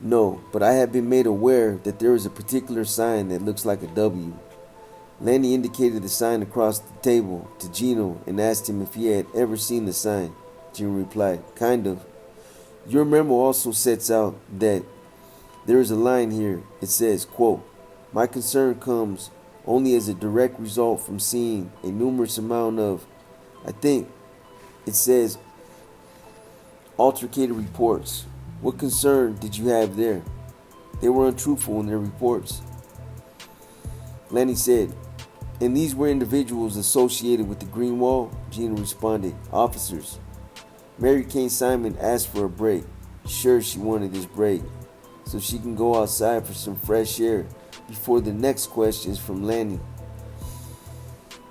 No, but I have been made aware that there is a particular sign that looks like a W. Lanny indicated the sign across the table to Gino and asked him if he had ever seen the sign. Gino replied, kind of. Your memo also sets out that there is a line here. It says, quote, my concern comes only as a direct result from seeing a numerous amount of, I think it says, altercated reports. What concern did you have there? They were untruthful in their reports. Lanny said, and these were individuals associated with the Green Wall? Gina responded, officers. Mary Kane Simon asked for a break. Sure, she wanted this break, so she can go outside for some fresh air before the next questions from Lanny.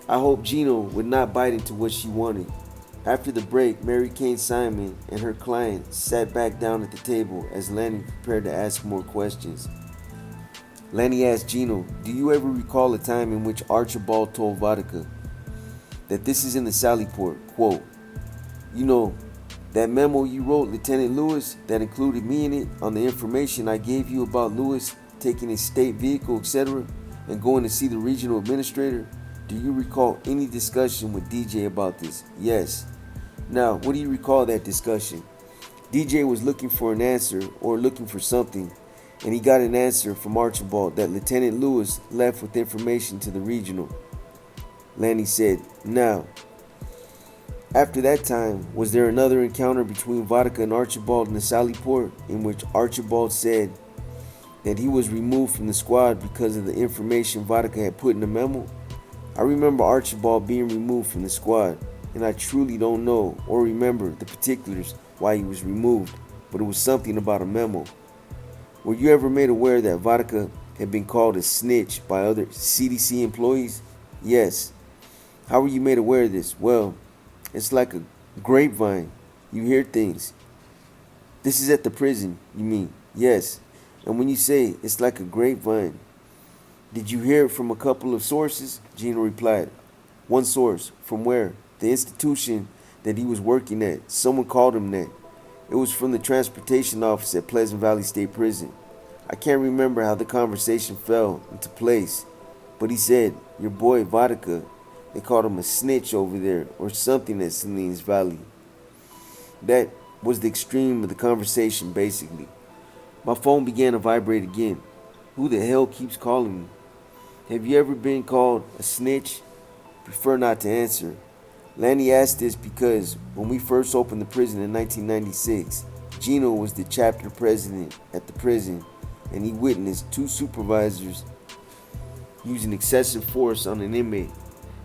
I hoped Gino would not bite into what she wanted. After the break, Mary Kane Simon and her client sat back down at the table as Lanny prepared to ask more questions. Lanny asked Gino, do you ever recall a time in which Archibald told Vodka that this is in the Sally Port, quote, you know, that memo you wrote, Lieutenant Lewis, that included me in it on the information I gave you about Lewis taking his state vehicle, etc., and going to see the regional administrator? Do you recall any discussion with DJ about this? Yes. Now, what do you recall that discussion? DJ was looking for an answer or looking for something, and he got an answer from Archibald that Lieutenant Lewis left with information to the regional. Lanny said, now, after that time, was there another encounter between Vodka and Archibald in the Sally Port in which Archibald said that he was removed from the squad because of the information Vodka had put in the memo? I remember Archibald being removed from the squad, and I truly don't know or remember the particulars why he was removed, but it was something about a memo. Were you ever made aware that Vodka had been called a snitch by other CDC employees? Yes. How were you made aware of this? Well, it's like a grapevine. You hear things. This is at the prison, you mean? Yes. And when you say it's like a grapevine, did you hear it from a couple of sources? Gino replied, one source. From where? The institution that he was working at. Someone called him that. It was from the transportation office at Pleasant Valley State Prison. I can't remember how the conversation fell into place, but he said, your boy Vodka, they called him a snitch over there or something at Salinas Valley. That was the extreme of the conversation, basically. My phone began to vibrate again. Who the hell keeps calling me? Have you ever been called a snitch? Prefer not to answer. Lanny asked this because when we first opened the prison in 1996, Gino was the chapter president at the prison, and he witnessed two supervisors using excessive force on an inmate.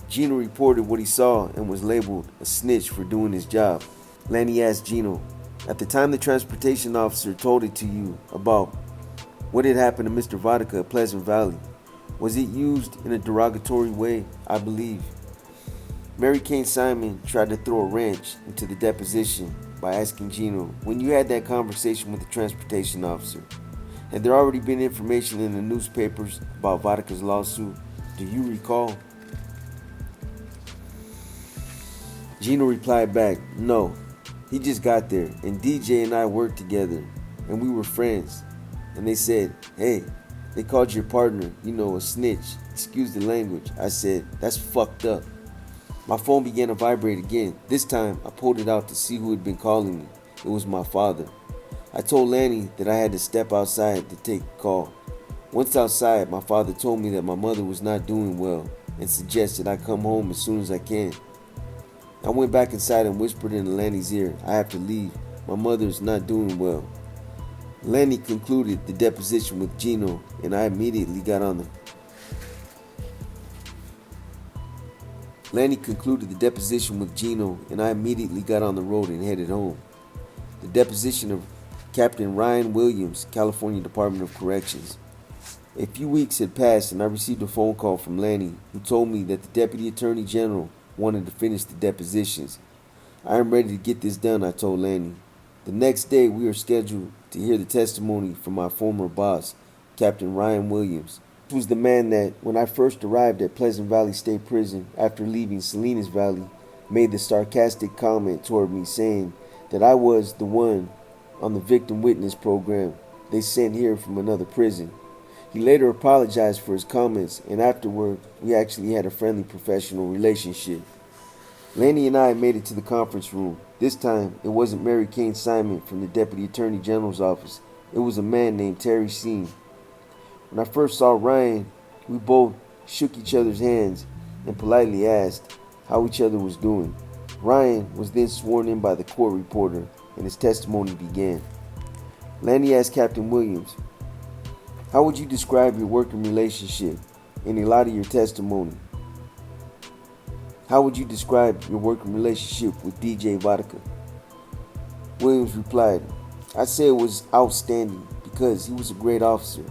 Gino reported what he saw and was labeled a snitch for doing his job. Lanny asked Gino, at the time the transportation officer told it to you about what had happened to Mr. Vodka at Pleasant Valley, was it used in a derogatory way? I believe. Mary Kane Simon tried to throw a wrench into the deposition by asking Gino, when you had that conversation with the transportation officer, had there already been information in the newspapers about Vodka's lawsuit? Do you recall? Gino replied back, no. He just got there, and DJ and I worked together, and we were friends. And they said, hey, they called your partner, a snitch. Excuse the language. I said, that's fucked up. My phone began to vibrate again. This time, I pulled it out to see who had been calling me. It was my father. I told Lanny that I had to step outside to take a call. Once outside, my father told me that my mother was not doing well and suggested I come home as soon as I can. I went back inside and whispered into Lanny's ear, I have to leave. My mother's not doing well. Lanny concluded the deposition with Gino, and I immediately got on the road and headed home. The deposition of Captain Ryan Williams, California Department of Corrections. A few weeks had passed and I received a phone call from Lanny, who told me that the Deputy Attorney General wanted to finish the depositions. I am ready to get this done, I told Lanny. The next day we are scheduled to hear the testimony from my former boss, Captain Ryan Williams. This was the man that, when I first arrived at Pleasant Valley State Prison after leaving Salinas Valley, made the sarcastic comment toward me saying that I was the one on the victim witness program they sent here from another prison. He later apologized for his comments, and afterward, we actually had a friendly professional relationship. Lanny and I made it to the conference room. This time, it wasn't Mary Kane Simon from the Deputy Attorney General's office. It was a man named Terry Seen. When I first saw Ryan, we both shook each other's hands and politely asked how each other was doing. Ryan was then sworn in by the court reporter, and his testimony began. Lanny asked Captain Williams, "How would you describe your working relationship in a lot of your testimony? How would you describe your working relationship with DJ Vodka?" Williams replied, "I'd say it was outstanding because he was a great officer."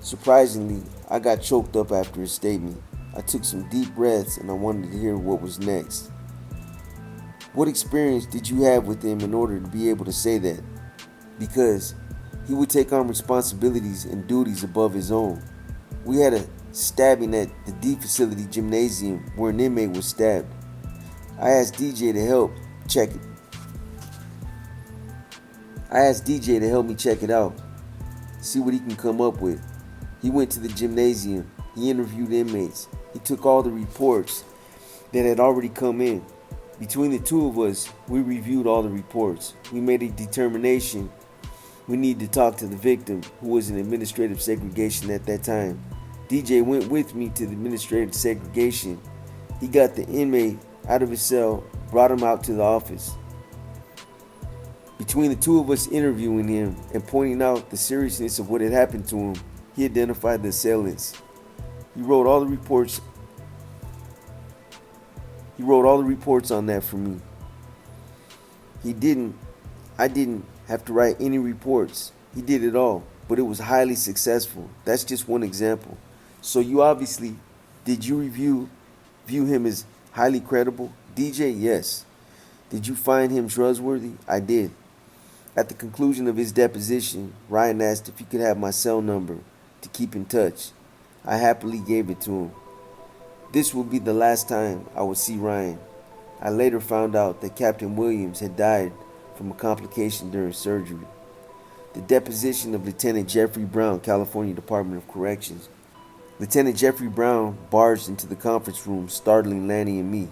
Surprisingly, I got choked up after his statement. I took some deep breaths and I wanted to hear what was next. "What experience did you have with him in order to be able to say that?" "Because he would take on responsibilities and duties above his own. We had a stabbing at the D facility gymnasium where an inmate was stabbed. I asked DJ to help me check it out, see what he can come up with. He went to the gymnasium, he interviewed inmates, he took all the reports that had already come in. Between the two of us, we reviewed all the reports. We made a determination we needed to talk to the victim, who was in administrative segregation at that time. DJ went with me to the administrative segregation. He got the inmate out of his cell, brought him out to the office. Between the two of us interviewing him and pointing out the seriousness of what had happened to him, he identified the assailants. He wrote all the reports on that for me. I didn't have to write any reports. He did it all, but it was highly successful. That's just one example. So did you view him as highly credible?" "DJ, yes." "Did you find him trustworthy?" "I did." At the conclusion of his deposition, Ryan asked if he could have my cell number to keep in touch. I happily gave it to him. This would be the last time I would see Ryan. I later found out that Captain Williams had died from a complication during surgery. The deposition of Lieutenant Jeffrey Brown, California Department of Corrections. Lieutenant Jeffrey Brown barged into the conference room, startling Lanny and me.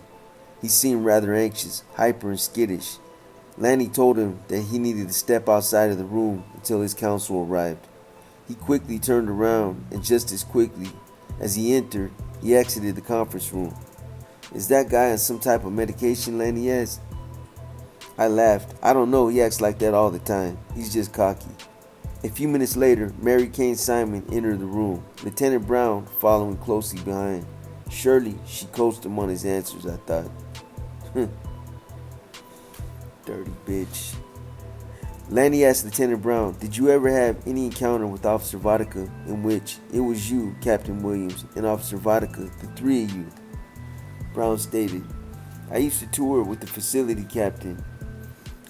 He seemed rather anxious, hyper, and skittish. Lanny told him that he needed to step outside of the room until his counsel arrived. He quickly turned around, and just as quickly as he entered, he exited the conference room. "Is that guy on some type of medication?" Lanny asked. I laughed. "I don't know, he acts like that all the time. He's just cocky." A few minutes later, Mary Kane Simon entered the room, Lieutenant Brown following closely behind. Surely she coached him on his answers, I thought. Dirty bitch. Lanny asked Lieutenant Brown, "Did you ever have any encounter with Officer Vodka in which it was you, Captain Williams, and Officer Vodka, the three of you?" Brown stated, "I used to tour with the facility captain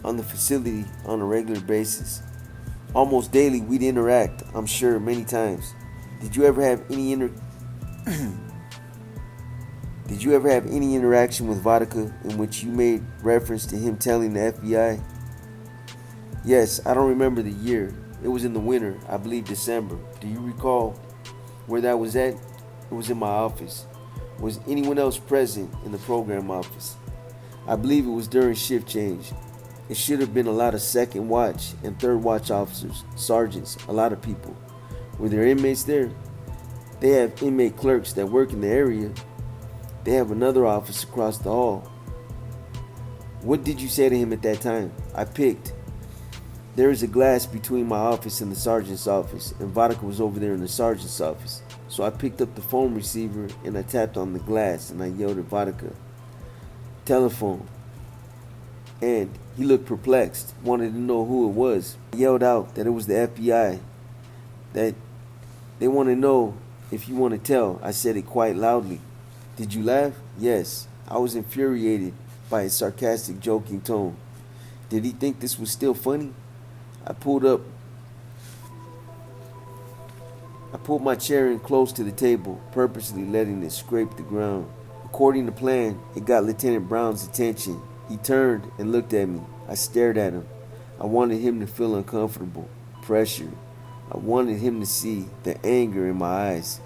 on the facility on a regular basis. Almost daily we'd interact, I'm sure, many times. Did you ever have any interaction with Vodka in which you made reference to him telling the FBI?" "Yes, I don't remember the year. It was in the winter, I believe December. Do you recall where that was at?" "It was in my office." "Was anyone else present in the program office?" "I believe it was during shift change. It should have been a lot of second watch and third watch officers, sergeants, a lot of people." "Were there inmates there?" "They have inmate clerks that work in the area. They have another office across the hall." "What did you say to him at that time?" "I picked. There is a glass between my office and the sergeant's office, and Vodka was over there in the sergeant's office. So I picked up the phone receiver and I tapped on the glass and I yelled at Vodka, 'Telephone.' And he looked perplexed, wanted to know who it was. I yelled out that it was the FBI, that they want to know if you want to tell." I said it quite loudly. "Did you laugh?" "Yes." I was infuriated by his sarcastic, joking tone. Did he think this was still funny? I pulled my chair in close to the table, purposely letting it scrape the ground. According to plan, it got Lieutenant Brown's attention. He turned and looked at me. I stared at him. I wanted him to feel uncomfortable, pressured. I wanted him to see the anger in my eyes.